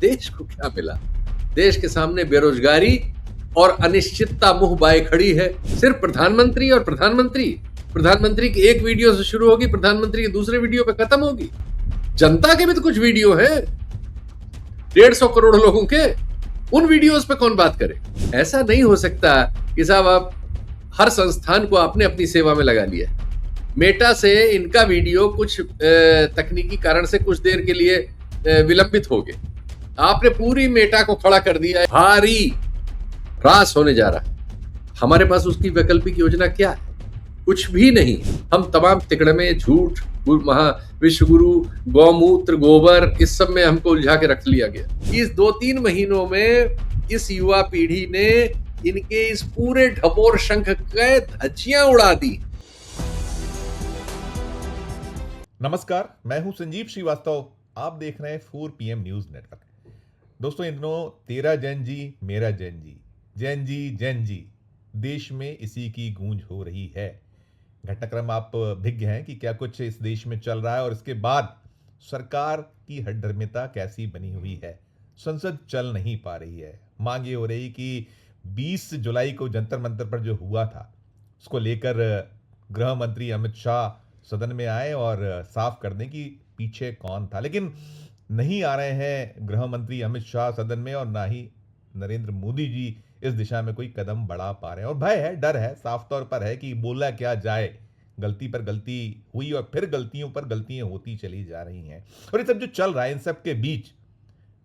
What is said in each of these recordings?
देश को क्या मिला? देश के सामने बेरोजगारी और अनिश्चितता मुंह बाए खड़ी है। सिर्फ प्रधानमंत्री और प्रधानमंत्री की एक वीडियो से शुरू होगी, प्रधानमंत्री के दूसरे वीडियो पे खत्म होगी। जनता के भी तो कुछ वीडियो है, 150 करोड़ लोगों के, उन वीडियोस पे कौन बात करे? ऐसा नहीं हो सकता कि साहब आप हर संस्थान को आपने अपनी सेवा में लगा लिया। मेटा से इनका वीडियो कुछ तकनीकी कारण से कुछ देर के लिए विलंबित हो गए, आपने पूरी मेटा को खड़ा कर दिया है। भारी ह्रास होने जा रहा है। हमारे पास उसकी वैकल्पिक योजना क्या है? कुछ भी नहीं। हम तमाम तिकड़मे, झूठ, विश्वगुरु, गौमूत्र, गोबर, इस सब में हमको उलझा के रख लिया गया। इस 2-3 महीनों में इस युवा पीढ़ी ने इनके इस पूरे ढपोर शंख के धज्जियां उड़ा दी। नमस्कार, मैं हूं संजीव श्रीवास्तव। आप देख रहे हैं 4 PM न्यूज नेटवर्क। दोस्तों, इन दिनों 13 जैन जी मेरा जैन जी, जैन जी जैन जी, देश में इसी की गूंज हो रही है। घटनाक्रम आप भिज्ञ हैं कि क्या कुछ इस देश में चल रहा है और इसके बाद सरकार की हठधर्मिता कैसी बनी हुई है। संसद चल नहीं पा रही है। मांग ये हो रही कि 20 जुलाई को जंतर मंतर पर जो हुआ था, उसको लेकर गृह मंत्री अमित शाह सदन में आए और साफ कर दें कि पीछे कौन था। लेकिन नहीं आ रहे हैं गृह मंत्री अमित शाह सदन में, और ना ही नरेंद्र मोदी जी इस दिशा में कोई कदम बढ़ा पा रहे हैं। और भय है, डर है, साफ तौर पर है कि बोला क्या जाए। गलती पर गलती हुई और फिर गलतियों पर गलतियां होती चली जा रही हैं। और ये सब जो चल रहा है, इन सब के बीच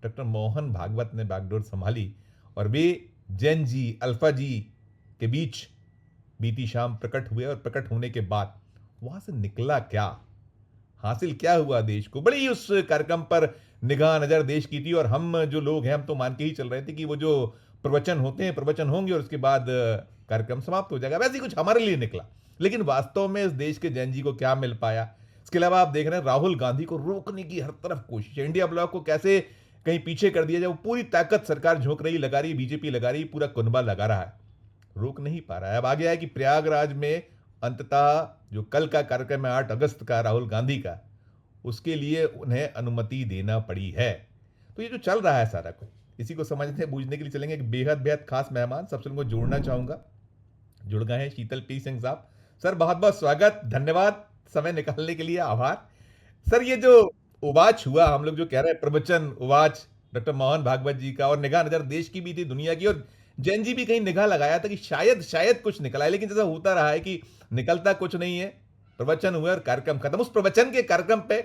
डॉक्टर मोहन भागवत ने बागडोर संभाली और वे जैन जी, अल्फा जी के बीच बीती शाम प्रकट हुए। और प्रकट होने के बाद वहां से निकला क्या, हासिल क्या हुआ देश को, बड़ी उस कार्यक्रम पर निगाह नजर देश की थी। और हम जो लोग हैं, हम तो मान के ही चल रहे थे कि वो जो प्रवचन होते हैं, प्रवचन होंगे और उसके बाद कार्यक्रम समाप्त हो जाएगा। वैसे ही कुछ हमारे लिए निकला। लेकिन वास्तव में इस देश के जैन जी को क्या मिल पाया? इसके अलावा आप देख रहे हैं राहुल गांधी को रोकने की हर तरफ कोशिश है। इंडिया ब्लॉक को कैसे कहीं पीछे कर दिया जाए, वो पूरी ताकत सरकार झोंक रही, लगा रही, बीजेपी लगा रही, पूरा कुनबा लगा रहा है, रोक नहीं पा रहा है। अब आ गया है कि प्रयागराज में अंततः जो कल का कार्यक्रम है 8 अगस्त का राहुल गांधी का, उसके लिए उन्हें अनुमति देना पड़ी है। तो ये जो चल रहा है सारा कुछ, इसी को समझने बूझने के लिए चलेंगे। एक बेहद बेहद खास मेहमान सबसे उनको जोड़ना चाहूंगा। जुड़ गए हैं शीतल पी सिंह साहब। सर, बहुत बहुत स्वागत, धन्यवाद, समय निकालने के लिए आभार। सर, ये जो उवाच हुआ, हम लोग जो कह रहे हैं प्रवचन उवाच डॉक्टर मोहन भागवत जी का, और निगाह नजर देश की भी थी, दुनिया की, और जैन जी भी कहीं निगाह लगाया था कि शायद कुछ निकला है। लेकिन जैसा होता रहा है कि निकलता कुछ नहीं है। प्रवचन हुए और कार्यक्रम खत्म। उस प्रवचन के कार्यक्रम पे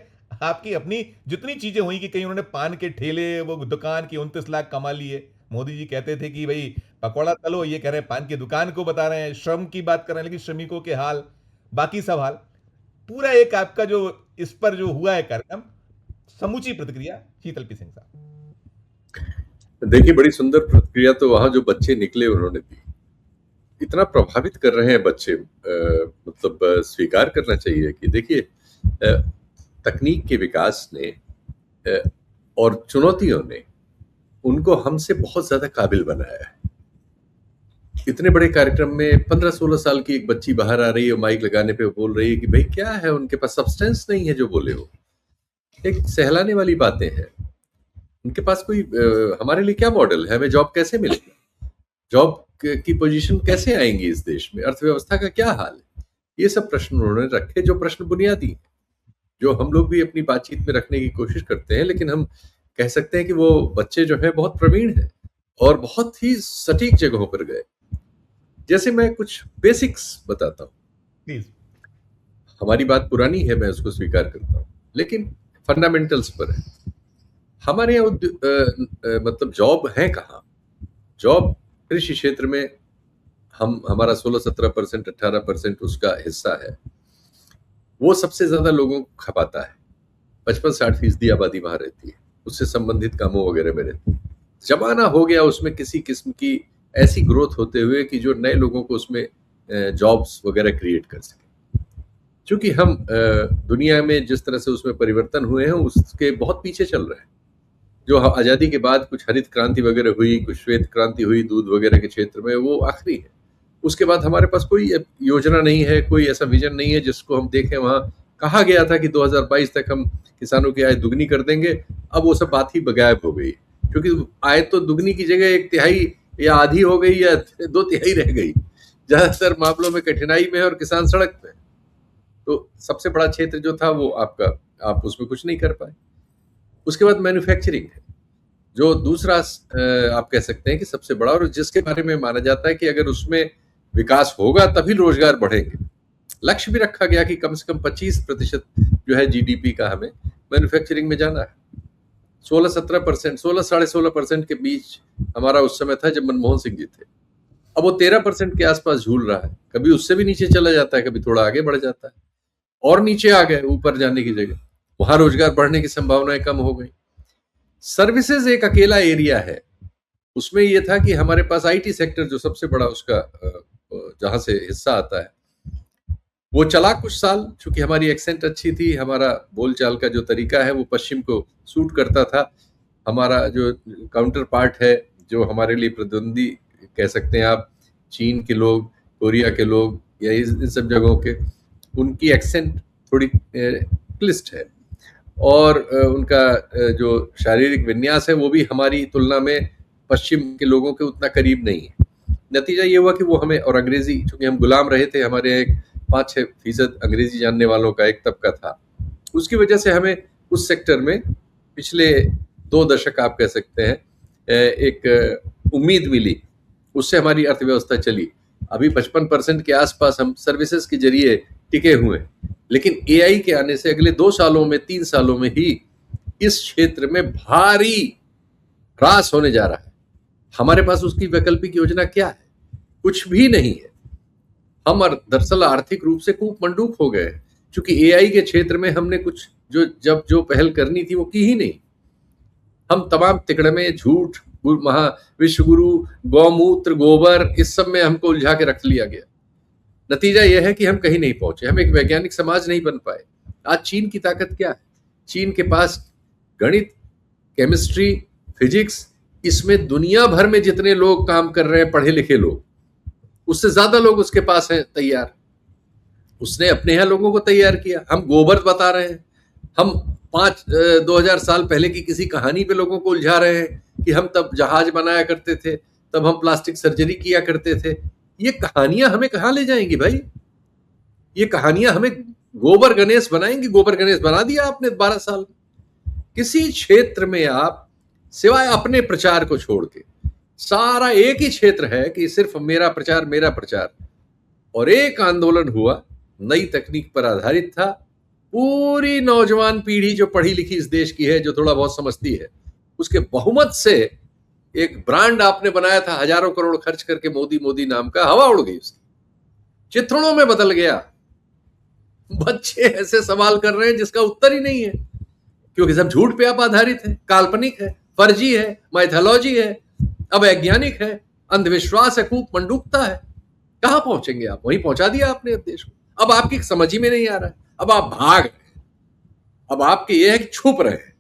आपकी अपनी जितनी चीजें हुई कि कहीं उन्होंने पान के ठेले, वो दुकान की 29 लाख कमा लिए। मोदी जी कहते थे कि भाई पकौड़ा तलो, ये कह रहे हैं पान की दुकान को बता रहे हैं, श्रम की बात कर रहे हैं, लेकिन श्रमिकों के हाल, बाकी सब हाल, पूरा एक आपका जो इस पर जो हुआ है कार्यक्रम, समूची प्रतिक्रिया शीतल पी सिंह साहब। देखिए, बड़ी सुंदर प्रतिक्रिया तो वहां जो बच्चे निकले उन्होंने दी। इतना प्रभावित कर रहे हैं बच्चे, मतलब स्वीकार करना चाहिए कि देखिए, तकनीक के विकास ने और चुनौतियों ने उनको हमसे बहुत ज्यादा काबिल बनाया है। इतने बड़े कार्यक्रम में 15-16 साल की एक बच्ची बाहर आ रही है, माइक लगाने पे बोल रही है कि भाई क्या है, उनके पास सब्सटेंस नहीं है जो बोले हो, एक सहलाने वाली बातें हैं। उनके पास कोई हमारे लिए क्या मॉडल है, हमें जॉब कैसे मिलेगी, जॉब की पोजीशन कैसे आएंगी इस देश में, अर्थव्यवस्था का क्या हाल है, ये सब प्रश्न उन्होंने रखे, जो प्रश्न बुनियादी हैं, जो हम लोग भी अपनी बातचीत में रखने की कोशिश करते हैं। लेकिन हम कह सकते हैं कि वो बच्चे जो है बहुत प्रवीण हैं और बहुत ही सटीक जगहों पर गए। जैसे मैं कुछ बेसिक्स बताता हूँ प्लीज। हमारी बात पुरानी है, मैं उसको स्वीकार करता हूँ, लेकिन फंडामेंटल्स पर है। हमारे यहाँ मतलब जॉब है कहाँ? जॉब कृषि क्षेत्र में हमारा 16-17%, 18% उसका हिस्सा है। वो सबसे ज्यादा लोगों को खपाता है। 55-60% आबादी वहां रहती है, उससे संबंधित कामों वगैरह में रहती है। जमाना हो गया उसमें किसी किस्म की ऐसी ग्रोथ होते हुए कि जो नए लोगों को उसमें जॉब्स वगैरह क्रिएट कर सके। क्योंकि हम दुनिया में जिस तरह से उसमें परिवर्तन हुए हैं उसके बहुत पीछे चल रहे हैं। जो आजादी के बाद कुछ हरित क्रांति वगैरह हुई, कुछ श्वेत क्रांति हुई दूध वगैरह के क्षेत्र में, वो आखिरी है। उसके बाद हमारे पास कोई योजना नहीं है, कोई ऐसा विजन नहीं है जिसको हम देखें। वहां कहा गया था कि 2022 तक हम किसानों की आय दुगनी कर देंगे, अब वो सब बात ही गायब हो गई। क्योंकि आय तो दुगनी की जगह 1/3 या आधी हो गई या 2/3 रह गई। ज्यादातर मामलों में कठिनाई में है और किसान सड़क पे। तो सबसे बड़ा क्षेत्र जो था वो आपका, आप उसमें कुछ नहीं कर पाए। उसके बाद मैन्युफैक्चरिंग है, जो दूसरा आप कह सकते हैं कि सबसे बड़ा, और जिसके बारे में माना जाता है कि अगर उसमें विकास होगा तभी रोजगार बढ़ेंगे। लक्ष्य भी रखा गया कि कम से कम 25% जो है जीडीपी का हमें मैन्युफैक्चरिंग में जाना है। 16-17%, 16-16.5% के बीच हमारा उस समय था जब मनमोहन सिंह जी थे। अब वो 13% के आसपास झूल रहा है, कभी उससे भी नीचे चला जाता है, कभी थोड़ा आगे बढ़ जाता है, और नीचे आ गए ऊपर जाने की जगह। वहां रोजगार बढ़ने की संभावनाएं कम हो गई। सर्विसेज एक अकेला एरिया है, उसमें यह था कि हमारे पास आईटी सेक्टर जो सबसे बड़ा उसका जहां से हिस्सा आता है वो चला कुछ साल, चूंकि हमारी एक्सेंट अच्छी थी, हमारा बोलचाल का जो तरीका है वो पश्चिम को सूट करता था। हमारा जो काउंटर पार्ट है, जो हमारे लिए प्रतिद्वंदी कह सकते हैं आप, चीन के लोग, कोरिया के लोग या इन सब जगहों के, उनकी एक्सेंट थोड़ी क्लिष्ट है, और उनका जो शारीरिक विन्यास है वो भी हमारी तुलना में पश्चिम के लोगों के उतना करीब नहीं है। नतीजा ये हुआ कि वो हमें, और अंग्रेजी, चूंकि हम गुलाम रहे थे, हमारे एक 5-6% अंग्रेजी जानने वालों का एक तबका था, उसकी वजह से हमें उस सेक्टर में पिछले 2 दशक आप कह सकते हैं एक उम्मीद मिली, उससे हमारी अर्थव्यवस्था चली। अभी 55% के आसपास हम सर्विसेज के जरिए टिके हुए हैं, लेकिन एआई के आने से अगले 2 सालों में, 3 सालों में ही इस क्षेत्र में भारी ह्रास होने जा रहा है। हमारे पास उसकी वैकल्पिक योजना क्या है? कुछ भी नहीं है। हम दरअसल आर्थिक रूप से कूपमंडूक हो गए, क्योंकि एआई के क्षेत्र में हमने कुछ जो पहल करनी थी वो की ही नहीं। हम तमाम तिकड़मे, झूठ, महा विश्व गुरु, गौमूत्र, गोबर, इस सब में हमको उलझा के रख लिया गया। नतीजा यह है कि हम कहीं नहीं पहुंचे, हम एक वैज्ञानिक समाज नहीं बन पाए। आज चीन की ताकत क्या है? चीन के पास गणित, केमिस्ट्री, फिजिक्स, इसमें दुनिया भर में जितने लोग काम कर रहे हैं, पढ़े लिखे लोग, उससे ज्यादा लोग उसके पास हैं तैयार। उसने अपने यहाँ लोगों को तैयार किया। हम गोबर बता रहे हैं, हम 2000 साल पहले की किसी कहानी पे लोगों को उलझा रहे हैं कि हम तब जहाज बनाया करते थे, तब हम प्लास्टिक सर्जरी किया करते थे। ये कहानियां हमें कहां ले जाएंगी भाई? ये कहानियां हमें गोबर गणेश बनाएंगी। गोबर गणेश बना दिया आपने 12 साल में। किसी क्षेत्र में आप सिवाय अपने प्रचार को छोड़ के, सारा एक ही क्षेत्र है कि सिर्फ मेरा प्रचार, और एक आंदोलन हुआ, नई तकनीक पर आधारित था। पूरी नौजवान पीढ़ी जो पढ़ी लिखी इस देश की है, जो थोड़ा बहुत समझती है, उसके बहुमत से एक ब्रांड आपने बनाया था, हजारों करोड़ खर्च करके, मोदी नाम का, हवा उड़ गई उसकी, चित्रणों में बदल गया। बच्चे ऐसे सवाल कर रहे हैं जिसका उत्तर ही नहीं है, क्योंकि सब झूठ पे आप आधारित है, काल्पनिक है, फर्जी है, माइथोलॉजी है, अवैज्ञानिक है, अंधविश्वास है, कूपमंडूकता है। कहां पहुंचेंगे आप? वहीं पहुंचा दिया आपने देश को। अब आपकी समझ ही में नहीं आ रहा है, अब आप भाग रहे हैं, अब आपके ये है कि छुप रहे हैं,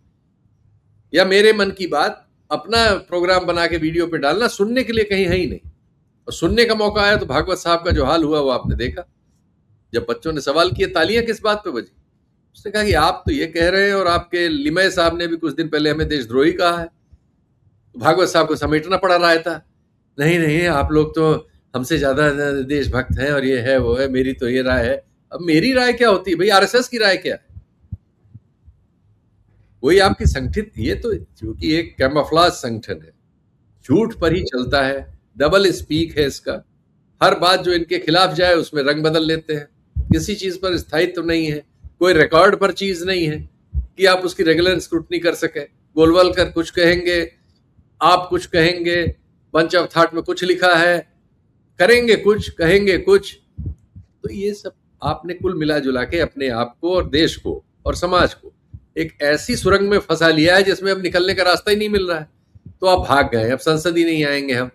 या मेरे मन की बात अपना प्रोग्राम बना के वीडियो पे डालना, सुनने के लिए कहीं है ही नहीं। और सुनने का मौका आया तो भागवत साहब का जो हाल हुआ वो आपने देखा। जब बच्चों ने सवाल किए, तालियां किस बात पे बजी? उसने कहा कि आप तो ये कह रहे हैं, और आपके लिमय साहब ने भी कुछ दिन पहले हमें देशद्रोही कहा है। तो भागवत साहब को समेटना पड़ा रायता। नहीं, आप लोग तो हमसे ज्यादा देशभक्त हैं, और ये है वो है, मेरी तो ये राय है। अब मेरी राय क्या होती है भाई? आरएसएस की राय क्या है? वही आपकी संगठित, ये तो क्योंकि एक कैमोफ्लेज संगठन है, झूठ पर ही चलता है, डबल स्पीक है इसका। हर बात जो इनके खिलाफ जाए उसमें रंग बदल लेते हैं। किसी चीज पर स्थायित्व नहीं है, कोई रिकॉर्ड पर चीज नहीं है कि आप उसकी रेगुलर स्क्रूटनी कर सके। गोलवलकर कुछ कहेंगे, आप कुछ कहेंगे, बंच ऑफ थॉट में कुछ लिखा है, करेंगे कुछ, कहेंगे कुछ। तो ये सब आपने कुल मिला जुला के अपने आप को और देश को और समाज को एक ऐसी सुरंग में फंसा लिया है जिसमें अब निकलने का रास्ता ही नहीं मिल रहा है। तो आप भाग गए, अब संसद ही नहीं आएंगे, हम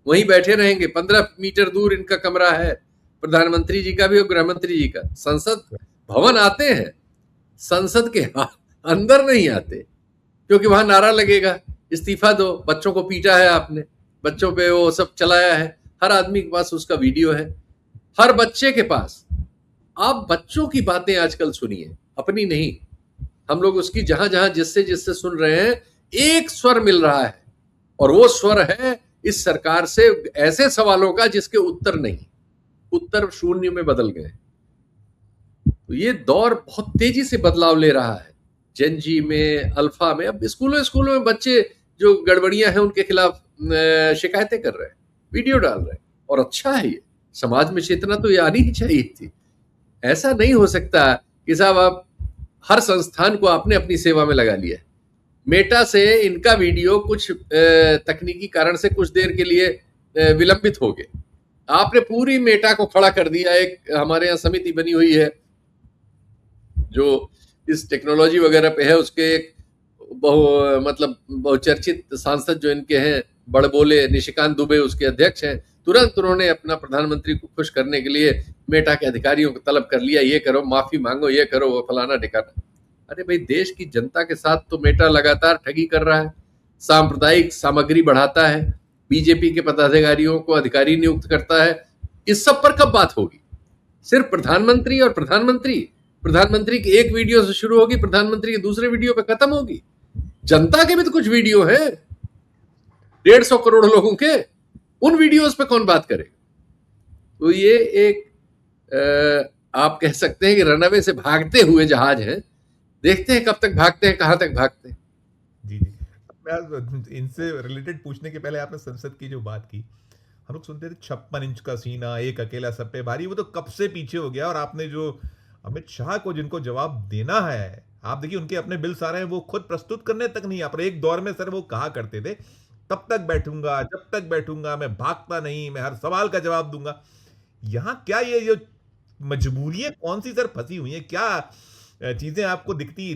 वहीं बैठे रहेंगे। 15 मीटर दूर इनका कमरा है, प्रधानमंत्री जी का भी और गृह मंत्री जी का। संसद भवन आते हैं, संसद के अंदर नहीं आते, क्योंकि वहां नारा लगेगा, इस्तीफा दो। बच्चों को पीटा है आपने, बच्चों पे वो सब चलाया है, हर आदमी के पास उसका वीडियो है, हर बच्चे के पास। आप बच्चों की बातें आजकल सुनिए, अपनी नहीं। हम लोग उसकी जहां जहां जिससे जिससे सुन रहे हैं, एक स्वर मिल रहा है, और वो स्वर है इस सरकार से ऐसे सवालों का जिसके उत्तर नहीं, उत्तर शून्य में बदल गए। तो ये दौर बहुत तेजी से बदलाव ले रहा है। जेन जी में, अल्फा में, अब स्कूलों में बच्चे जो गड़बड़ियां हैं उनके खिलाफ शिकायतें कर रहे हैं, वीडियो डाल रहे हैं, और अच्छा है ये। समाज में चेतना तो ये आनी ही चाहिए थी। ऐसा नहीं हो सकता कि साहब आप हर संस्थान को आपने अपनी सेवा में लगा लिया। मेटा से इनका वीडियो कुछ तकनीकी कारण से कुछ देर के लिए विलंबित हो गए। आपने पूरी मेटा को खड़ा कर दिया। एक हमारे यहाँ समिति बनी हुई है जो इस टेक्नोलॉजी वगैरह पे है, उसके एक बहुचर्चित सांसद जो इनके हैं, बड़बोले निशिकांत दुबे उसके अध्यक्ष हैं। तुरंत उन्होंने अपना प्रधानमंत्री को खुश करने के लिए मेटा के अधिकारियों को तलब कर लिया, ये करो, माफी मांगो, ये करो, वो फलाना ठिकाना। अरे भाई, देश की जनता के साथ तो मेटा लगातार ठगी कर रहा है, सांप्रदायिक सामग्री बढ़ाता है, बीजेपी के पदाधिकारियों को अधिकारी नियुक्त करता है। इस सब पर कब बात होगी? सिर्फ प्रधानमंत्री और प्रधानमंत्री की एक वीडियो से शुरू होगी, प्रधानमंत्री के दूसरे वीडियो पे खत्म होगी। जनता के भी तो कुछ वीडियो है, 150 करोड़ लोगों के, उन वीडियोस पे कौन बात करे? तो ये एक आप कह सकते हैं कि रनअवे से भागते हुए जहाज है। देखते हैं कब तक भागते हैं, कहां तक भागते हैं। जी जी, मैं इनसे रिलेटेड पूछने के पहले आपने संसद की जो बात की, हम लोग सुनते थे 56 इंच का सीना, एक अकेला सब पे भारी, वो तो कब से पीछे हो गया। और आपने जो अमित शाह को जिनको जवाब देना है, आप देखिए उनके अपने बिल्स आ रहे हैं, वो खुद प्रस्तुत करने तक नहीं आ रहे। एक दौर में सर वो कहा करते थे, तब तक बैठूंगा जब तक बैठूंगा, मैं भागता नहीं, मैं हर सवाल का जवाब दूंगा। यहाँ क्या ये जो मजबूरियां कौन सी सर फंसी हुई हैं? क्या चीजें आपको दिखती,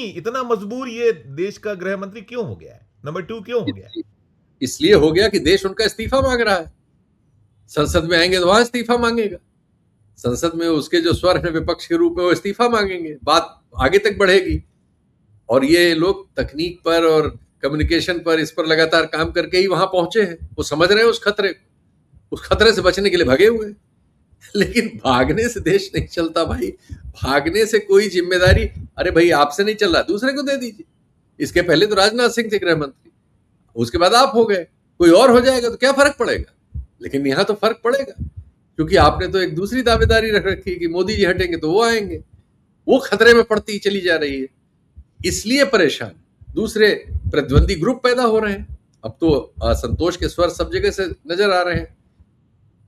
इतना मजबूर ये देश का गृह मंत्री क्यों हो गया है? नंबर 2 क्यों हो गया है? इसलिए हो गया कि देश उनका इस्तीफा मांग रहा है। संसद में आएंगे तो वहां इस्तीफा मांगेगा, संसद में उसके जो स्वर है विपक्ष के रूप में, वो इस्तीफा मांगेंगे, बात आगे तक बढ़ेगी। और ये लोग तकनीक पर और कम्युनिकेशन पर, इस पर लगातार काम करके ही वहां पहुंचे हैं। वो समझ रहे हैं उस खतरे से बचने के लिए भगे हुए हैं। लेकिन भागने से देश नहीं चलता भाई, भागने से कोई जिम्मेदारी, अरे भाई आपसे नहीं चल रहा, दूसरे को दे दीजिए। इसके पहले तो राजनाथ सिंह थे गृह मंत्री, उसके बाद आप हो गए, कोई और हो जाएगा तो क्या फर्क पड़ेगा? लेकिन यहां तो फर्क पड़ेगा, क्योंकि आपने तो एक दूसरी दावेदारी रख रखी कि मोदी जी हटेंगे तो वो आएंगे। वो खतरे में पड़ती चली जा रही है, इसलिए परेशान। दूसरे प्रतिद्वंदी ग्रुप पैदा हो रहे हैं। अब तो असंतोष के स्वर सब जगह से नजर आ रहे हैं।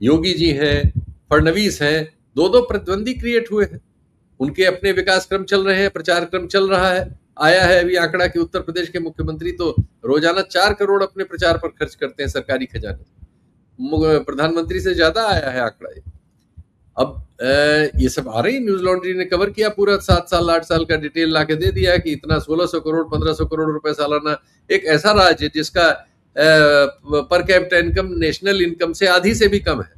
योगी जी हैं, फडणवीस हैं, दो प्रतिद्वंदी क्रिएट हुए हैं। उनके अपने विकास क्रम चल रहे हैं, प्रचार क्रम चल रहा है। आया है अभी आंकड़ा कि उत्तर प्रदेश के मुख्यमंत्री तो रोजाना 4 करोड़ अपने प्रचार पर खर्च करते हैं सरकारी खजाने। प्रधानमंत्री से ज्यादा आया है आंकड़ा ये। अब ये सब आ रही, न्यूज लॉन्ड्री ने कवर किया पूरा 7 साल 8 साल का डिटेल लाके दे दिया कि इतना 1600 करोड़ 1500 करोड़ रुपए सालाना। एक ऐसा राज्य जिसका per capita income national income से आधी से भी कम है,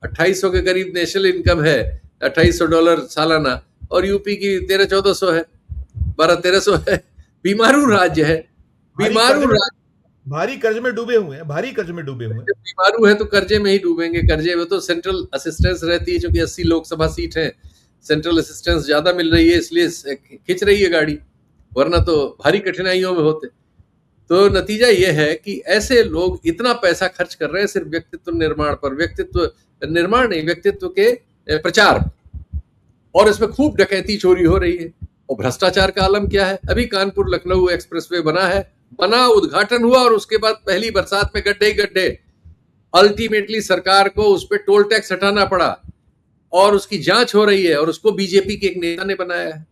2800 के करीब नेशनल इनकम है, $2800 सालाना, और यूपी की 1300-1400 है, 1200-1300 है। बीमारू राज्य है, बीमारू राज्य, भारी कर्ज में डूबे हुए हैं, भारी कर्ज में डूबे हुए हैं। बीमारू है तो कर्जे में ही डूबेंगे। कर्जे में तो सेंट्रल असिस्टेंस रहती है, क्योंकि 80 लोकसभा सीट है, सेंट्रल असिस्टेंस ज्यादा मिल रही है, इसलिए खिंच रही है गाड़ी, वरना तो भारी कठिनाइयों में होते। तो नतीजा ये है कि ऐसे लोग इतना पैसा खर्च कर रहे हैं सिर्फ व्यक्तित्व निर्माण पर, व्यक्तित्व निर्माण नहीं, व्यक्तित्व के प्रचार पर, और इसमें खूब डकैती चोरी हो रही है। और भ्रष्टाचार का आलम क्या है? अभी कानपुर लखनऊ एक्सप्रेसवे बना, उद्घाटन हुआ, और उसके बाद पहली बरसात में गड्ढे ही गड्ढे। अल्टीमेटली सरकार को उस पर टोल टैक्स हटाना पड़ा, और उसकी जांच हो रही है, और उसको बीजेपी के एक नेता ने बनाया है।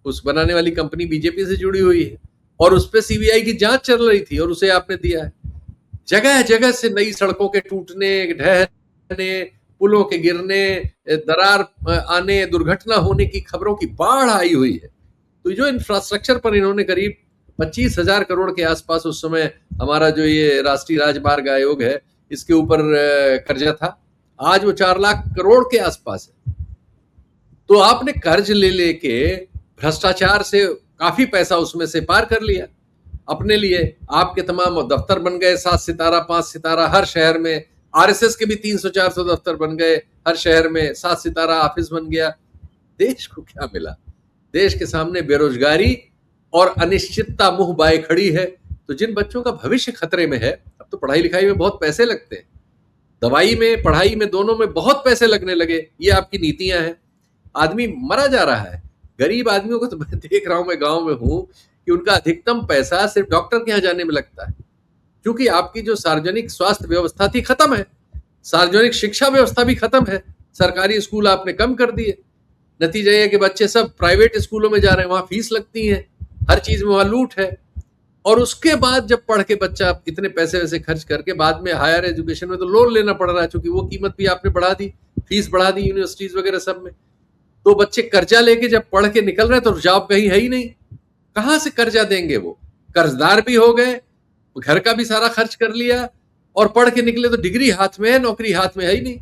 उस बनाने वाली कंपनी बीजेपी से जुड़ी हुई है, और उस पर सीबीआई की जांच चल रही थी, और उसे आपने दिया है। जगह जगह से नई सड़कों के टूटने, ढहने, पुलों के गिरने, दरार आने, दुर्घटना होने की खबरों की बाढ़ आई हुई है। तो जो इंफ्रास्ट्रक्चर पर इन्होंने करीब 25,000 करोड़ के आसपास, उस समय हमारा जो ये राष्ट्रीय राजमार्ग आयोग है, इसके ऊपर कर्जा था, आज वो 4 लाख करोड़ के आसपास है। तो आपने कर्ज ले लेके भ्रष्टाचार से काफी पैसा उसमें से पार कर लिया अपने लिए। आपके तमाम दफ्तर बन गए 7 सितारा 5 सितारा हर शहर में, आरएसएस के भी 300-400 दफ्तर बन गए हर शहर में, 7 सितारा ऑफिस बन गया। देश को क्या मिला? देश के सामने बेरोजगारी और अनिश्चितता मुंह बाए खड़ी है। तो जिन बच्चों का भविष्य खतरे में है, अब तो पढ़ाई लिखाई में बहुत पैसे लगते हैं, दवाई में पढ़ाई में दोनों में बहुत पैसे लगने लगे, ये आपकी नीतियां हैं। आदमी मरा जा रहा है। गरीब आदमियों को तो मैं देख रहा हूं, मैं गांव में हूं कि उनका अधिकतम पैसा सिर्फ डॉक्टर के यहाँ जाने में लगता है, क्योंकि आपकी जो सार्वजनिक स्वास्थ्य व्यवस्था थी खत्म है, सार्वजनिक शिक्षा व्यवस्था भी खत्म है, सरकारी स्कूल आपने कम कर दिए। नतीजा यह कि बच्चे सब प्राइवेट स्कूलों में जा रहे हैं, वहां फीस लगती है, हर चीज में वहां लूट है। और उसके बाद जब पढ़ के बच्चा इतने पैसे वैसे खर्च करके बाद में हायर एजुकेशन में तो लोन लेना पड़ रहा है, क्योंकि वो कीमत भी आपने बढ़ा दी, फीस बढ़ा दी यूनिवर्सिटीज वगैरह सब में। तो बच्चे कर्जा लेके जब पढ़ के निकल रहे हैं तो जॉब कहीं है ही नहीं, कहां से कर्जा देंगे? वो कर्जदार भी हो गए, घर का भी सारा खर्च कर लिया, और पढ़ के निकले तो डिग्री हाथ में है, नौकरी हाथ में है ही नहीं।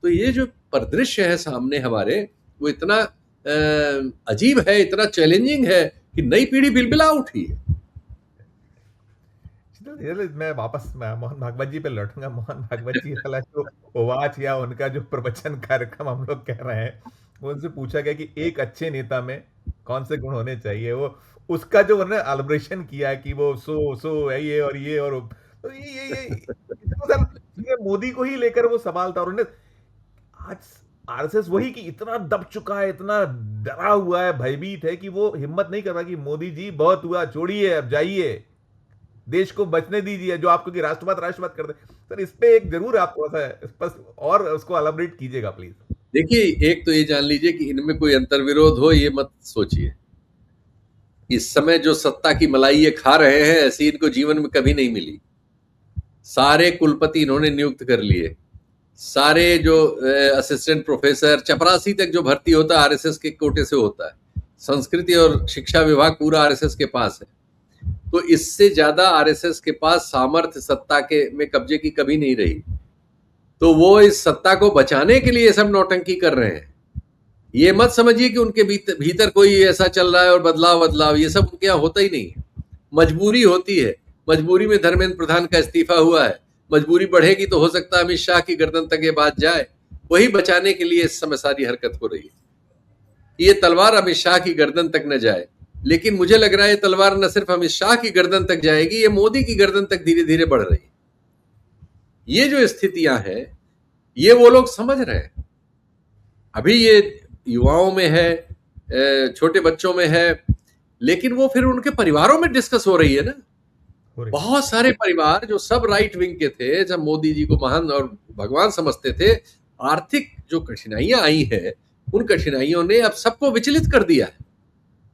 तो ये जो परिदृश्य है सामने हमारे, वो इतना अजीब है, इतना चैलेंजिंग है कि नई पीढ़ी बिलबिला उठी है। मैं वापस मोहन भागवत जी पे लौटूंगा। मोहन भागवत जी वाला जो वाच या उनका जो प्रवचन कार्यक्रम हम लोग कह रहे हैं, वो उनसे पूछा गया कि एक अच्छे नेता में कौन से गुण होने चाहिए, वो उसका जो उन्होंने एलिब्रेशन किया कि वो सो है ये और ये, और तो तो सर ये मोदी को ही लेकर वो सवाल था। और उन्होंने आज आरएसएस वही कि इतना दब चुका है, इतना डरा हुआ है, भयभीत है कि वो हिम्मत नहीं कर रहा कि मोदी जी बहुत हुआ, छोड़िए, अब जाइए, देश को बचने दीजिए, जो आपको कि राष्ट्रवाद कर दे। सर इस पे एक जरूर आप थोड़ा सा स्पष्ट और उसको एलाबोरेट कीजिएगा प्लीज। देखिए, एक तो ये जान लीजिए कि इनमें कोई अंतर्विरोध हो ये मत सोचिए। इस समय जो सत्ता की मलाई ये खा रहे हैं, ऐसी इनको जीवन में कभी नहीं मिली। सारे कुलपति इन्होंने नियुक्त कर लिए, सारे जो असिस्टेंट प्रोफेसर, चपरासी तक जो भर्ती होता है आरएसएस के कोटे से होता है। संस्कृति और शिक्षा विभाग पूरा आरएसएस के पास है। तो इससे ज्यादा आरएसएस के पास सामर्थ्य सत्ता के में कब्जे की कभी नहीं रही। तो वो इस सत्ता को बचाने के लिए सब नौटंकी कर रहे हैं। ये मत समझिए कि उनके भीतर कोई ऐसा चल रहा है और बदलाव, ये सब उनके यहाँ होता ही नहीं है। मजबूरी होती है, मजबूरी में धर्मेंद्र प्रधान का इस्तीफा हुआ है। मजबूरी बढ़ेगी तो हो सकता है अमित शाह की गर्दन तक ये बात जाए, वही बचाने के लिए इस समय सारी हरकत हो रही है। ये तलवार अमित शाह की गर्दन तक न जाए, लेकिन मुझे लग रहा है ये तलवार न सिर्फ अमित शाह की गर्दन तक जाएगी, ये मोदी की गर्दन तक धीरे धीरे बढ़ रही है। ये जो स्थितियां हैं ये वो लोग समझ रहे हैं। अभी ये युवाओं में है, छोटे बच्चों में है, लेकिन वो फिर उनके परिवारों में डिस्कस हो रही है ना। बहुत सारे परिवार जो सब राइट विंग के थे, जब मोदी जी को महान और भगवान समझते थे, आर्थिक जो कठिनाइयां आई हैं उन कठिनाइयों ने अब सबको विचलित कर दिया है।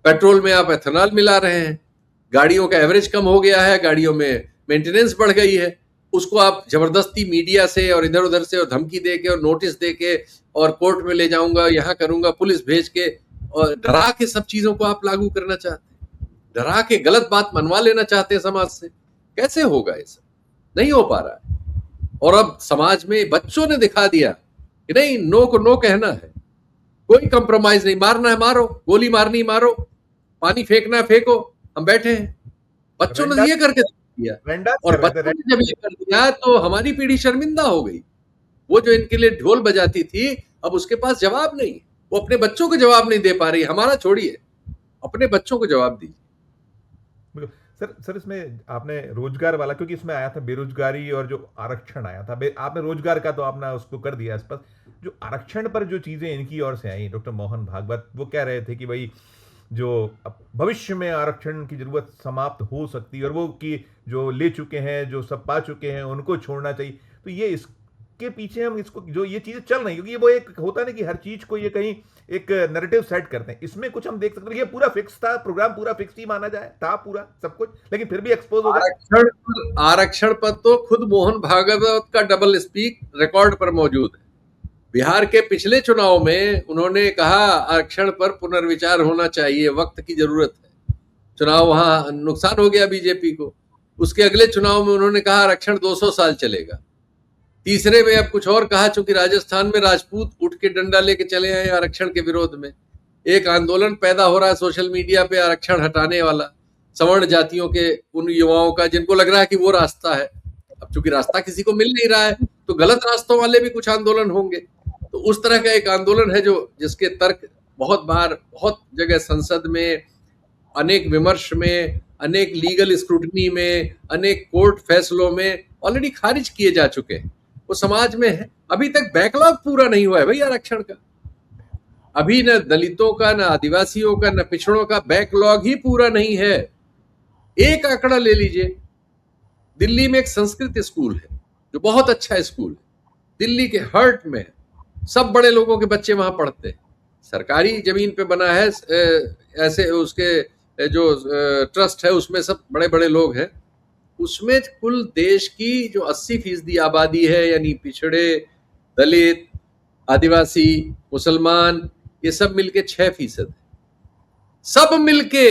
पेट्रोल में आप एथेनॉल मिला रहे हैं, गाड़ियों का एवरेज कम हो गया है, गाड़ियों में मेंटेनेंस बढ़ गई है, उसको आप जबरदस्ती मीडिया से और इधर उधर से और धमकी दे के और नोटिस दे के और कोर्ट में ले जाऊंगा, यहाँ करूंगा, पुलिस भेज के और डरा के सब चीजों को आप लागू करना चाहते हैं, डरा के गलत बात मनवा लेना चाहते हैं समाज से। कैसे होगा? ये सब नहीं हो पा रहा है। और अब समाज में बच्चों ने दिखा दिया कि नहीं, नो को नो कहना है, कोई कंप्रोमाइज नहीं, मारना है मारो, गोली मारनी मारो, पानी फेंकना है फेंको, हम बैठे हैं। बच्चों ने ये करके दिया, और बच्चों ने जब ये कर दिया तो हमारी पीढ़ी शर्मिंदा हो गई। वो जो इनके लिए ढोल बजाती थी, अब उसके पास जवाब नहीं, वो अपने बच्चों को जवाब नहीं दे पा रही। हमारा छोड़िए, अपने बच्चों को जवाब दीजिए। सर इसमें आपने रोजगार वाला, क्योंकि इसमें आया था बेरोजगारी और जो आरक्षण आया था, आपने रोजगार का तो आपने उसको कर दिया स्पष्ट। जो आरक्षण पर जो चीजें इनकी ओर से आई, डॉक्टर मोहन भागवत वो कह रहे थे कि भाई जो भविष्य में आरक्षण की जरूरत समाप्त हो सकती है, और वो कि जो ले चुके हैं, जो सब पा चुके हैं, उनको छोड़ना चाहिए। तो ये इसके पीछे हम इसको जो ये चीजें चल रही, क्योंकि वो एक होता है ना कि हर चीज को ये कहीं एक नैरेटिव सेट करते हैं, इसमें कुछ हम देख सकते हैं। ये पूरा फिक्स था, प्रोग्राम पूरा फिक्स ही माना जाए, था पूरा सब कुछ, लेकिन फिर भी एक्सपोज हो गया। आरक्षण पर तो खुद मोहन भागवत का डबल स्पीक रिकॉर्ड पर मौजूद है। बिहार के पिछले चुनाव में उन्होंने कहा आरक्षण पर पुनर्विचार होना चाहिए, वक्त की जरूरत है। चुनाव वहां नुकसान हो गया बीजेपी को। उसके अगले चुनाव में उन्होंने कहा आरक्षण 200 साल चलेगा। तीसरे में अब कुछ और कहा, चूंकि राजस्थान में राजपूत उठ के डंडा लेके चले आए आरक्षण के विरोध में। एक आंदोलन पैदा हो रहा है सोशल मीडिया पे आरक्षण हटाने वाला, सवर्ण जातियों के उन युवाओं का जिनको लग रहा है कि वो रास्ता है। अब चूंकि रास्ता किसी को मिल नहीं रहा है तो गलत रास्तों वाले भी कुछ आंदोलन होंगे। तो उस तरह का एक आंदोलन है जो जिसके तर्क बहुत बार बहुत जगह संसद में, अनेक विमर्श में, अनेक लीगल स्क्रूटनी में, अनेक कोर्ट फैसलों में ऑलरेडी खारिज किए जा चुके हैं। वो समाज में है, अभी तक बैकलॉग पूरा नहीं हुआ है भाई आरक्षण का। अभी न दलितों का, न आदिवासियों का, न पिछड़ों का बैकलॉग ही पूरा नहीं है। एक आंकड़ा ले लीजिए, दिल्ली में एक संस्कृत स्कूल है जो बहुत अच्छा स्कूल है, दिल्ली के हर्ट में है, सब बड़े लोगों के बच्चे वहां पढ़ते हैं, सरकारी जमीन पे बना है, ऐसे उसके जो ट्रस्ट है उसमें सब बड़े बड़े लोग हैं। उसमें कुल देश की जो 80% आबादी है, यानी पिछड़े, दलित, आदिवासी, मुसलमान, ये सब मिलके 6%। सब मिलके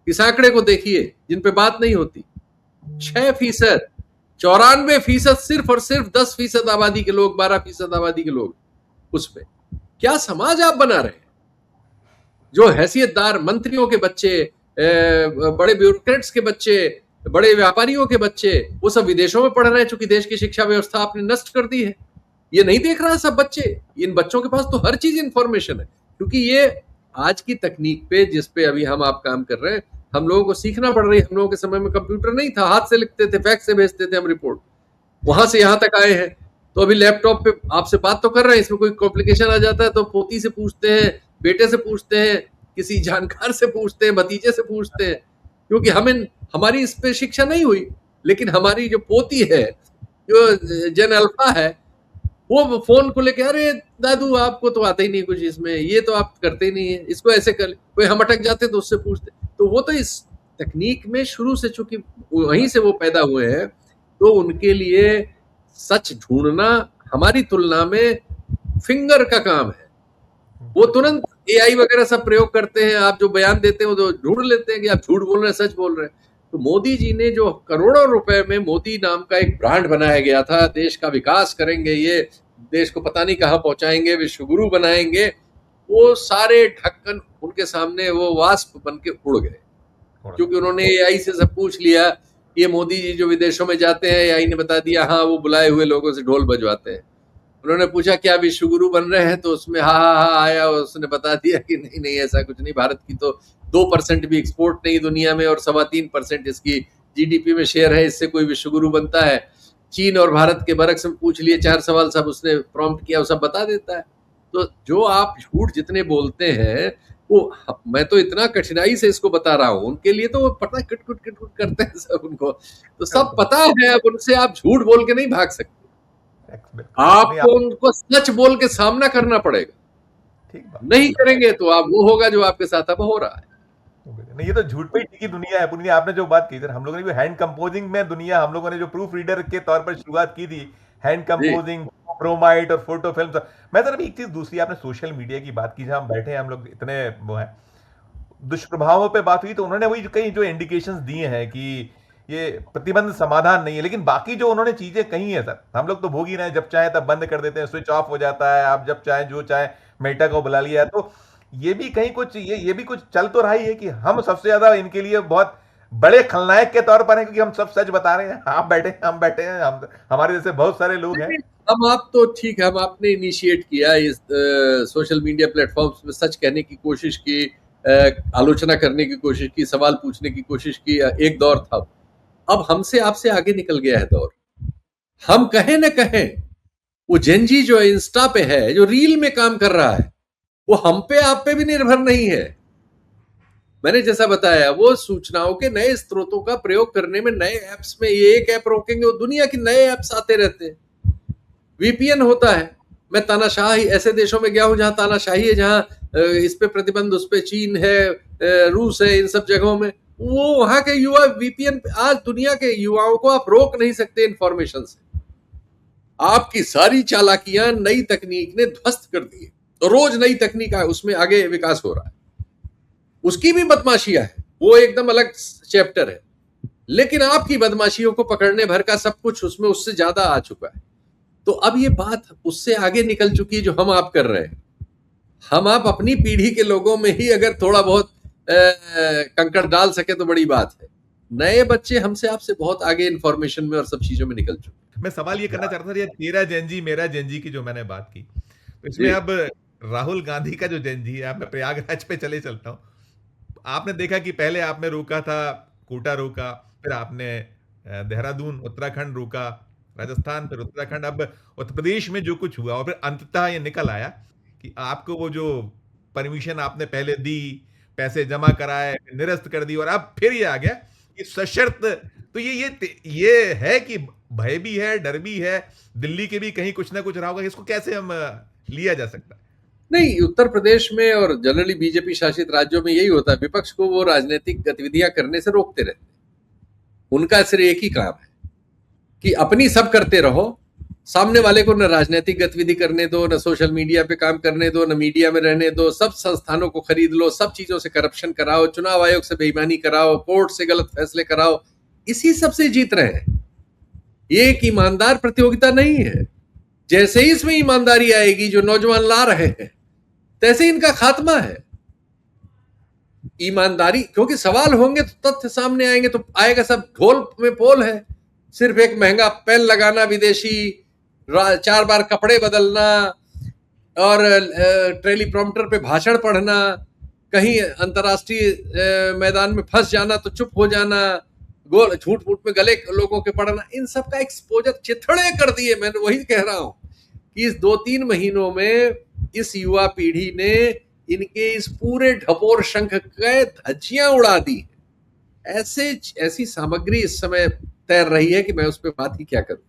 इस आंकड़े को देखिए जिन पे बात नहीं होती। 6%, 94% सिर्फ और सिर्फ 10% आबादी के लोग, 12% आबादी के लोग उसमें। क्या समाज आप बना रहे हैं? जो हैसियतदार मंत्रियों के बच्चे, बड़े ब्यूरोक्रेट्स के बच्चे, बड़े व्यापारियों के बच्चे, वो सब विदेशों में पढ़ रहे हैं, चूंकि देश की शिक्षा व्यवस्था आपने नष्ट कर दी है। ये नहीं देख रहा सब बच्चे, इन बच्चों के पास तो हर चीज इंफॉर्मेशन है, क्योंकि ये आज की तकनीक पे, जिस पे अभी हम आप काम कर रहे हैं, हम लोगों को सीखना पड़ रही है। हम लोगों के समय में कंप्यूटर नहीं था, हाथ से लिखते थे, फैक्स से भेजते थे हम रिपोर्ट, वहां से यहां तक आए हैं। तो अभी लैपटॉप पे आपसे बात तो कर रहे हैं, इसमें कोई कॉम्प्लिकेशन आ जाता है तो पोती से पूछते हैं, बेटे से पूछते हैं, किसी जानकार से पूछते हैं, भतीजे से पूछते हैं, क्योंकि हमारी इस पे शिक्षा नहीं हुई। लेकिन हमारी जो पोती है, जो जेन अल्फा है, वो फोन को लेके, अरे दादू आपको तो आता ही नहीं कुछ इसमें, ये तो आप करते ही नहीं है, इसको ऐसे कर, कोई हम अटक जाते तो उससे पूछते। तो वो तो इस तकनीक में शुरू से, चूंकि वहीं से वो पैदा हुए हैं, तो उनके लिए सच ढूंढना हमारी तुलना में फिंगर का काम है। वो तुरंत एआई वगैरह सब प्रयोग करते हैं, आप जो बयान देते हैं वो तो ढूंढ लेते हैं कि आप झूठ बोल रहे हैं, सच बोल रहे हैं। तो मोदी जी ने जो करोड़ों रुपए में मोदी नाम का एक ब्रांड बनाया गया था, देश का विकास करेंगे, ये देश को पता नहीं कहां पहुंचाएंगे, विश्वगुरु बनाएंगे, वो सारे ढक्कन उनके सामने वो वाष्प बन के उड़ गए, क्योंकि उन्होंने एआई से सब पूछ लिया। ये मोदी जी जो विदेशों में जाते हैं, एआई ने बता दिया हाँ वो बुलाए हुए लोगों से ढोल बजवाते हैं। उन्होंने पूछा क्या विश्वगुरु बन रहे हैं, तो उसमें हा हा हा आया, उसने बता दिया कि नहीं नहीं ऐसा कुछ नहीं, भारत की तो 2% भी एक्सपोर्ट नहीं दुनिया में, और 3.25% इसकी जीडीपी में शेयर है, इससे कोई विश्वगुरु बनता है। चीन और भारत के बरक्स में पूछ लिए 4 सवाल, सब उसने प्रॉम्प्ट किया, वो सब बता देता है। तो जो आप झूठ जितने बोलते हैं, वो मैं तो इतना कठिनाई से इसको बता रहा हूं, उनके लिए तो वो पता किट कुट करते हैं सब, उनको तो सब पता है। अब उनसे आप झूठ बोल के नहीं भाग सकते, आपको उनको सच बोल के सामना करना पड़ेगा। ठीक बात, नहीं करेंगे तो आप वो होगा जो आपके साथ अब हो रहा है। नहीं, ये तो झूठ पे टिकी दुनिया है पूरी। आपने जो बात की सर, हम लोगों ने भी हैंड कंपोजिंग में दुनिया, हम लोगों ने जो प्रूफ रीडर के तौर पर शुरुआत की थी, हैंड कंपोजिंग, ब्रोमाइड और फोटो फिल्म। मैं सर अभी एक चीज दूसरी, आपने सोशल मीडिया की बात की, जहां हम बैठे हैं हम लोग, इतने वो है दुष्प्रभावों पे बात हुई, तो उन्होंने वही कई जो इंडिकेशंस दिए हैं कि ये प्रतिबंध समाधान नहीं है, लेकिन बाकी जो उन्होंने चीजें कही है सर, हम लोग तो भोग ही रहे हैं। जब चाहे तब बंद कर देते हैं, स्विच ऑफ हो जाता है, आप जब चाहे जो चाहे मेटा को बुला लिया है। तो ये भी कहीं कुछ, ये भी कुछ चल तो रहा ही है कि हम सबसे ज्यादा इनके लिए बहुत बड़े खलनायक के तौर पर हैं, क्योंकि हम सब सच बता रहे हैं। आप बैठे हैं, हम बैठे हैं, हम हमारे जैसे बहुत सारे लोग हैं। हम आप तो ठीक है, हम आपने इनिशिएट किया इस सोशल मीडिया प्लेटफॉर्म्स में सच कहने की कोशिश की, आलोचना करने की कोशिश की, सवाल पूछने की कोशिश की, एक दौर था। अब हमसे आपसे आगे निकल गया है दौर। हम कहें न कहें, वो जेनजी जो इंस्टा पे है, जो रील में काम कर रहा है, वो हम पे आप पे भी निर्भर नहीं है। मैंने जैसा बताया, वो सूचनाओं के नए स्रोतों का प्रयोग करने में, नए ऐप्स में, ये एक ऐप रोकेंगे वो दुनिया के नए ऐप्स आते रहते हैं। वीपीएन होता है, मैं तानाशाही ऐसे देशों में गया हूं जहां तानाशाही है, जहां इस पे प्रतिबंध, उस पे चीन है, रूस है, इन सब जगहों में वो वहां के युवा वीपीएन, आज दुनिया के युवाओं को आप रोक नहीं सकते इंफॉर्मेशन से। आपकी सारी चालाकियां नई तकनीक ने ध्वस्त कर दी है, तो रोज नई तकनीक है, उसमें आगे विकास हो रहा है। उसकी भी बदमाशियां है, वो एकदम अलग चैप्टर है, लेकिन आपकी बदमाशियों को पकड़ने भर का सब कुछ उसमें उससे ज्यादा आ चुका है। तो अब ये बात उससे आगे निकल चुकी, जो हम आप कर रहे हैं। हम आप अपनी पीढ़ी के लोगों में ही अगर थोड़ा बहुत कंकड़ डाल सके तो बड़ी बात है। नए बच्चे हमसे आपसे बहुत आगे इंफॉर्मेशन में और सब चीजों में निकल चुके। मैं सवाल ये करना चाहता था, ये तेरा जेनजी मेरा जेनजी की जो मैंने बात की, तो इसमें अब राहुल गांधी का जो जेनजी है, मैं प्रयागराज पे चलता हूँ। आपने देखा कि पहले आपने रोका था कोटा रोका, फिर आपने देहरादून, उत्तराखंड रोका, राजस्थान, फिर उत्तराखंड, अब उत्तर प्रदेश में जो कुछ हुआ और फिर अंततः ये निकल आया कि आपको वो जो परमिशन आपने पहले दी, पैसे जमा कराए, निरस्त कर दी और अब फिर ये आ गया कि सशर्त। तो ये है कि भय भी है, डर भी है, दिल्ली के भी कहीं कुछ ना कुछ रहा होगा। इसको कैसे हम लिया जा सकता है? नहीं, उत्तर प्रदेश में और जनरली बीजेपी शासित राज्यों में यही होता है, विपक्ष को वो राजनीतिक गतिविधियां करने से रोकते रहते हैं। उनका सिर्फ एक ही काम है कि अपनी सब करते रहो, सामने वाले को न राजनीतिक गतिविधि करने दो, न सोशल मीडिया पे काम करने दो, न मीडिया में रहने दो, सब संस्थानों को खरीद लो, सब चीजों से करप्शन कराओ, चुनाव आयोग से बेईमानी कराओ, कोर्ट से गलत फैसले कराओ, इसी सबसे जीत रहे हैं। ये एक ईमानदार प्रतियोगिता नहीं है। जैसे ही इसमें ईमानदारी आएगी जो नौजवान ला रहे हैं, तैसे इनका खात्मा है। ईमानदारी, क्योंकि सवाल होंगे तो तथ्य सामने आएंगे, तो आएगा सब ढोल में पोल है। सिर्फ एक महंगा पेन लगाना विदेशी, 4 बार कपड़े बदलना और टेलीप्रॉम्प्टर पे भाषण पढ़ना, कहीं अंतर्राष्ट्रीय मैदान में फंस जाना तो चुप हो जाना, गोल झूठ मूठ में गले लोगों के पड़ना, इन सब का एक्सपोजर चिथड़े कर दिए। मैं वही कह रहा हूं कि इस 2-3 महीनों में इस युवा पीढ़ी ने इनके इस पूरे ढपोर शंख के धज्जियां उड़ा दी। ऐसी सामग्री इस समय तैर रही है कि मैं उस पर बात ही क्या करूं।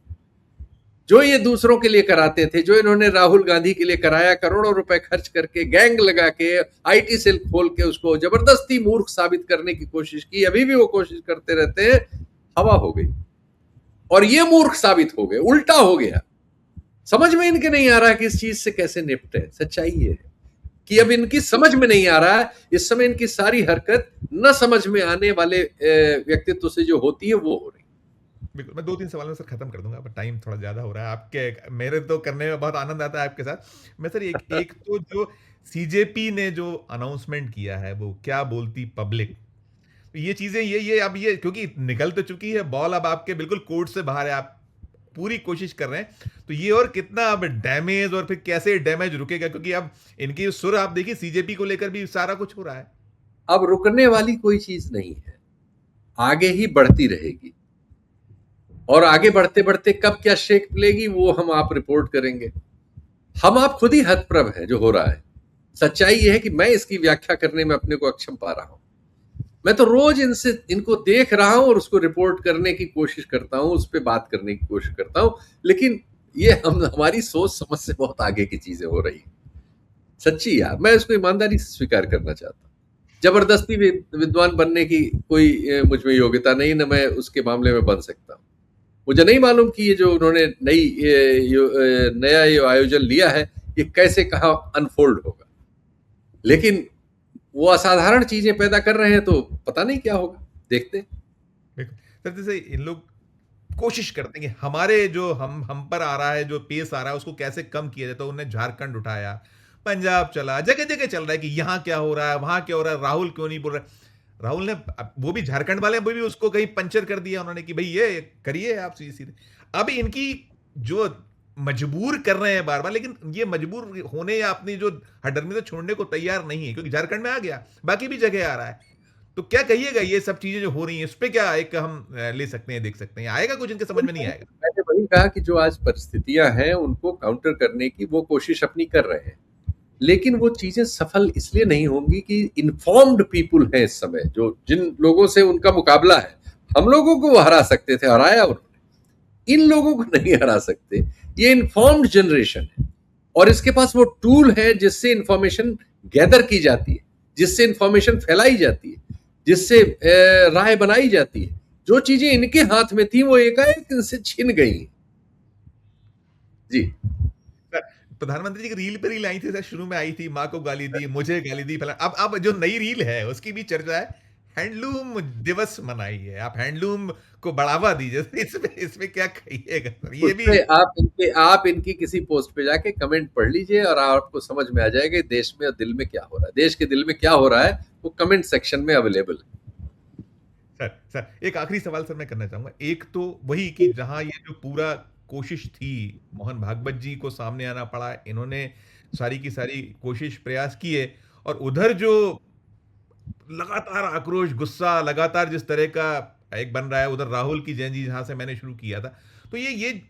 जो ये दूसरों के लिए कराते थे, जो इन्होंने राहुल गांधी के लिए कराया, करोड़ों रुपए खर्च करके, गैंग लगा के, आईटी सेल खोल के उसको जबरदस्ती मूर्ख साबित करने की कोशिश की, अभी भी वो कोशिश करते रहते हैं, हवा हो गई और ये मूर्ख साबित हो गए, उल्टा हो गया। समझ में इनके नहीं आ रहा है कि इस चीज से कैसे निपटे। सच्चाई ये है कि अब इनकी समझ में नहीं आ रहा है। इस समय इनकी सारी हरकत न समझ में आने वाले व्यक्तित्व से जो होती है वो हो रही। बिल्कुल, मैं 2-3 सवाल में सर खत्म कर दूंगा, पर टाइम थोड़ा ज्यादा हो रहा है आपके, मेरे तो करने में बहुत आनंद आता है आपके साथ। मैं सर एक एक तो जो सीजेपी ने जो अनाउंसमेंट किया है, वो क्या बोलती पब्लिक, ये चीजें ये अब ये क्योंकि निकल तो चुकी है बॉल, अब आपके बिल्कुल कोर्ट से बाहर है, आप पूरी कोशिश कर रहे हैं, तो ये और कितना अब डैमेज और फिर कैसे डैमेज रुकेगा, क्योंकि अब इनकी सुर आप देखिए सीजेपी को लेकर भी सारा कुछ हो रहा है। अब रुकने वाली कोई चीज नहीं है, आगे ही बढ़ती रहेगी और आगे बढ़ते बढ़ते कब क्या शेक मिलेगी वो हम आप रिपोर्ट करेंगे। हम आप खुद ही हतप्रभ हैं जो हो रहा है। सच्चाई ये है कि मैं इसकी व्याख्या करने में अपने को अक्षम पा रहा हूं। मैं तो रोज इनको देख रहा हूं और उसको रिपोर्ट करने की कोशिश करता हूं, उस पर बात करने की कोशिश करता हूं, लेकिन ये हमारी सोच समझ से बहुत आगे की चीजें हो रही। सच्ची यार, मैं इसको ईमानदारी से स्वीकार करना चाहता हूं। जबरदस्ती विद्वान बनने की कोई मुझ में योग्यता नहीं, न मैं उसके मामले में बन सकता हूं। मुझे नहीं मालूम कि ये जो उन्होंने नया ये आयोजन लिया है, ये कैसे कहाँ अनफोल्ड होगा, लेकिन वो असाधारण चीजें पैदा कर रहे हैं, तो पता नहीं क्या होगा, देखते हैं। सर जैसे इन लोग कोशिश करते हैं कि हमारे जो हम पर आ रहा है, जो पेस आ रहा है, उसको कैसे कम किया जाए, तो उन्हें झारखंड उठाया, पंजाब चला, जगह जगह चल रहा है कि यहाँ क्या हो रहा है, वहां क्या हो रहा है, राहुल क्यों नहीं बोल रहा। राहुल ने, वो भी झारखंड वाले, वो भी उसको कहीं पंचर कर दिया उन्होंने कि भाई ये करिए आप सीधे सीधे। अब इनकी जो मजबूर कर रहे हैं बार बार, लेकिन ये मजबूर होने या अपनी जो हडरमी से छोड़ने को तैयार नहीं है, क्योंकि झारखंड में आ गया, बाकी भी जगह आ रहा है। तो क्या कहिएगा, ये सब चीजें जो हो रही हैं, इस पे क्या एक हम ले सकते हैं, देख सकते हैं, आएगा कुछ इनके समझ में नहीं आएगा? मैंने वही कहा कि जो आज परिस्थितियां हैं उनको काउंटर करने की वो कोशिश अपनी कर रहे हैं, लेकिन वो चीजें सफल इसलिए नहीं होंगी कि इन्फॉर्म्ड पीपुल है इस समय, जो जिन लोगों से उनका मुकाबला है। हम लोगों को वो हरा सकते थे, हराया उन्होंने, इन लोगों को नहीं हरा सकते। ये इन्फॉर्म्ड जनरेशन है और इसके पास वो टूल है जिससे इंफॉर्मेशन गैदर की जाती है, जिससे इंफॉर्मेशन फैलाई जाती है, जिससे राय बनाई जाती है। जो चीजें इनके हाथ में थी वो एकाएक इनसे छिन गई। जी, प्रधानमंत्री जी की रील पे रील आई थी सर, शुरू में आई थी, माँ को गाली दी, मुझे गाली दी, फला। अब जो नई रील है उसकी भी चर्चा है, हैंडलूम दिवस मनाई है, आप हैंडलूम को बढ़ावा दीजिए। इसमें क्या कहिएगा सर? ये भी आप इनकी किसी पोस्ट पे जाके कमेंट पढ़ लीजिए और आपको समझ में आ जाएगा देश में और दिल में क्या हो रहा है। देश के दिल में क्या हो रहा है वो कमेंट सेक्शन में अवेलेबल है। सर एक आखिरी सवाल सर मैं करना चाहूंगा। एक तो वही कि जहां ये जो पूरा कोशिश थी, मोहन भागवत जी को सामने आना पड़ा, इन्होंने सारी की सारी कोशिश प्रयास किए, और उधर जो लगातार आक्रोश, गुस्सा, लगातार जिस तरह का एक बन रहा है, उधर राहुल की जैन जी जहां से मैंने शुरू किया था, तो ये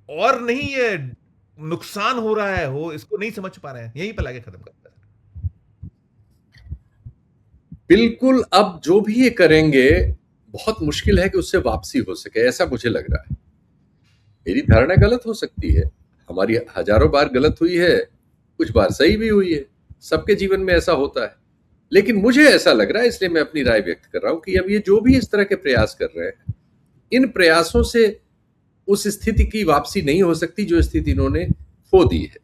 और नहीं, ये नुकसान हो रहा है, हो इसको नहीं समझ पा रहे हैं, यहीं पर लाके खत्म करता है। बिल्कुल, अब जो भी ये करेंगे, बहुत मुश्किल है कि उससे वापसी हो सके, ऐसा मुझे लग रहा है। मेरी धारणा गलत हो सकती है, हमारी हजारों बार गलत हुई है, कुछ बार सही भी हुई है, सबके जीवन में ऐसा होता है। लेकिन मुझे ऐसा लग रहा है, इसलिए मैं अपनी राय व्यक्त कर रहा हूं कि अब ये जो भी इस तरह के प्रयास कर रहे हैं, इन प्रयासों से उस स्थिति की वापसी नहीं हो सकती जो स्थिति इन्होंने खो दी है।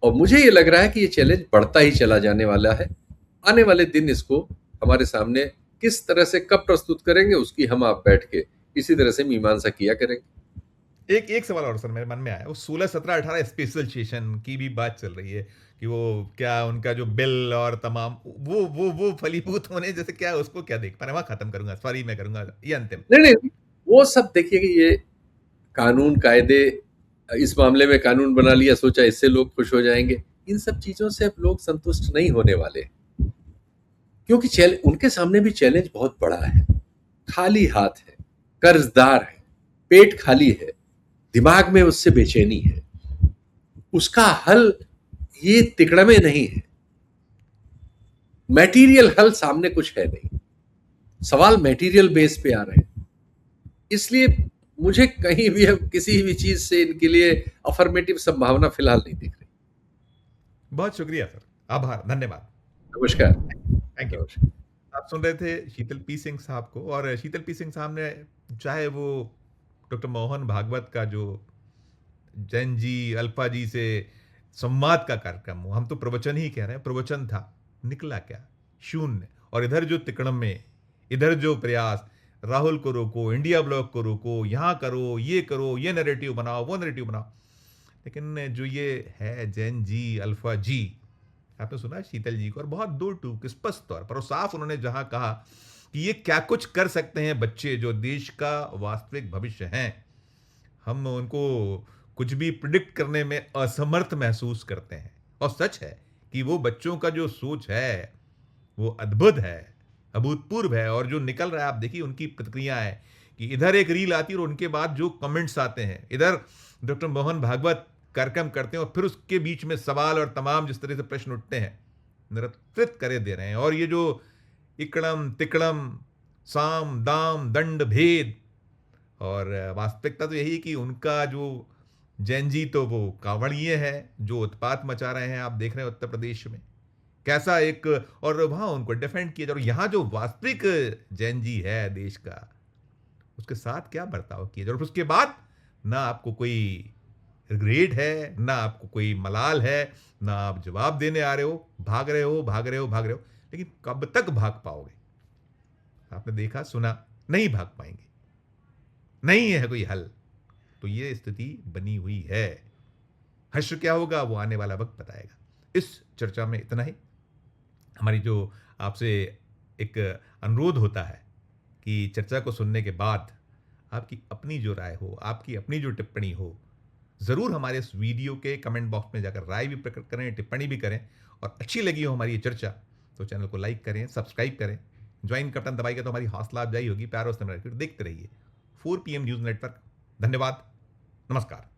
और मुझे ये लग रहा है कि ये चैलेंज बढ़ता ही चला जाने वाला है। आने वाले दिन इसको हमारे सामने किस तरह से कब प्रस्तुत करेंगे, उसकी हम आप बैठ के इसी तरह से मीमांसा किया करेंगे। एक सवाल और सर मेरे मन में आया, वो 16, 17, 18 स्पेशल सेशन की भी बात चल रही है कि वो क्या उनका जो बिल और तमाम वो फलीभूत होने जैसे, क्या उसको क्या देख पा रहे हैं? वहां खत्म करूंगा, सॉरी मैं करूंगा ये अंतिम। नहीं नहीं, वो सब देखिए कि ये कानून कायदे, इस मामले में कानून बना लिया, सोचा इससे लोग खुश हो जाएंगे, इन सब चीजों से अब लोग संतुष्ट नहीं होने वाले, क्योंकि उनके सामने भी चैलेंज बहुत बड़ा है। खाली हाथ है, कर्जदार है, पेट खाली है, दिमाग में उससे बेचैनी है, उसका हल ये तिकड़मे नहीं है, मटेरियल हल सामने कुछ है नहीं, सवाल मटेरियल बेस पे आ रहे हैं। इसलिए मुझे कहीं भी अब किसी भी चीज से इनके लिए अफर्मेटिव संभावना फिलहाल नहीं दिख रही। बहुत शुक्रिया सर, आभार, धन्यवाद, नमस्कार। Thank you. नमस्कार। आप सुन रहे थे शीतल पी सिंह साहब को, और शीतल पी सिंह साहब ने, चाहे वो डॉक्टर मोहन भागवत का जो जैन जी अल्फा जी से संवाद का कार्यक्रम हो, हम तो प्रवचन ही कह रहे हैं, प्रवचन था, निकला क्या? शून्य। और इधर जो तिकड़म में, इधर जो प्रयास, राहुल को रोको, इंडिया ब्लॉक को रोको, यहां करो, ये नैरेटिव बनाओ, वो नैरेटिव बनाओ, लेकिन जो ये है जैन जी अल्फा जी, आपने सुना शीतल जी को, और बहुत दूर टूक स्पष्ट तौर पर और साफ उन्होंने जहां कहा कि ये क्या कुछ कर सकते हैं बच्चे जो देश का वास्तविक भविष्य हैं, हम उनको कुछ भी प्रिडिक्ट करने में असमर्थ महसूस करते हैं। और सच है कि वो बच्चों का जो सोच है वो अद्भुत है, अभूतपूर्व है, और जो निकल रहा है आप देखिए उनकी प्रतिक्रियाएं, कि इधर एक रील आती है और उनके बाद जो कमेंट्स आते हैं, इधर डॉक्टर मोहन भागवत कार्यक्रम करते हैं और फिर उसके बीच में सवाल और तमाम जिस तरह से प्रश्न उठते हैं, निरंतरित करे दे रहे हैं। और ये जो इकड़म तिकड़म, साम दाम दंड भेद, और वास्तविकता तो यही है कि उनका जो जैन जी तो वो कांवड़िए हैं जो उत्पात मचा रहे हैं, आप देख रहे हैं उत्तर प्रदेश में कैसा एक, और वहां उनको डिफेंड किया जा रहा है। यहां जो वास्तविक जैन जी है देश का, उसके साथ क्या बर्ताव किया जा रहा है, उसके बाद ना आपको कोई रिग्रेट है, ना आपको कोई मलाल है, ना आप जवाब देने आ रहे हो, भाग रहे हो भाग रहे हो भाग रहे हो, लेकिन कब तक भाग पाओगे? आपने देखा सुना, नहीं भाग पाएंगे, नहीं है कोई हल। तो ये स्थिति बनी हुई है। हश्र क्या होगा वो आने वाला वक्त बताएगा। इस चर्चा में इतना ही। हमारी जो आपसे एक अनुरोध होता है कि चर्चा को सुनने के बाद आपकी अपनी जो राय हो, आपकी अपनी जो टिप्पणी हो, ज़रूर हमारे इस वीडियो के कमेंट बॉक्स में जाकर राय भी प्रकट करें, टिप्पणी भी करें, और अच्छी लगी हो हमारी ये चर्चा तो चैनल को लाइक करें, सब्सक्राइब करें, ज्वाइन का बटन दबाइएगा तो हमारी हौसला अफजाई होगी। प्यार और स्नेह रखिए, देखते रहिए 4 PM न्यूज़ नेटवर्क। धन्यवाद, नमस्कार।